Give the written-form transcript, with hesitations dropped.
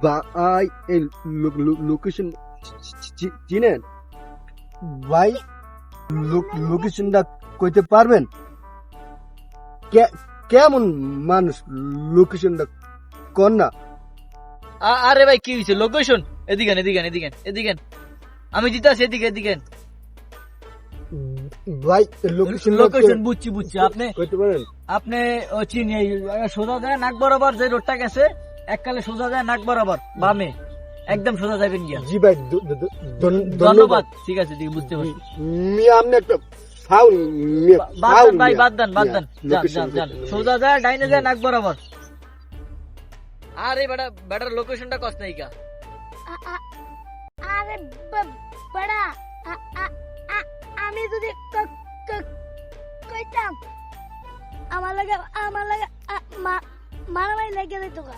ভাই এই লোকেশন চিনেন ভাই? লোকেশনটা কইতে পারবেন? কেমন মানুষ লোকেশনটা কর না? আরে ভাই কি হয়েছে? লোকেশন এদিকেন এদিকেন এদিকেন এদিকেন, আমি দিতে আছি, এদিকে এদিকেন। ভাই লোকেশন লোকেশন বুঝছি বুঝছি। আপনি কইতে পারেন? আপনি চিনি এই সোজা যায় নাক বরাবর যে রোডটা গেছে, এককালে সোজা যায় নাক বরাবর বামে, একদম সোজা যাবেন গিয়া। জি ভাই ধন্যবাদ। ঠিক আছে, ঠিক বুঝতে পারছি। মিয়া আপনি একটা ফাউল বাদ দেন ভাই, বাদ দেন বাদ দেন, যান যান যান, সোজা যায় ডাইনে যায় নাক বরাবর। আরে বেটার লোকেশনটা কষ্ট নাই কা? আরে বড়া, আমি যদি কইতাম আমার লাগে মারামারি লেগে যেত গা।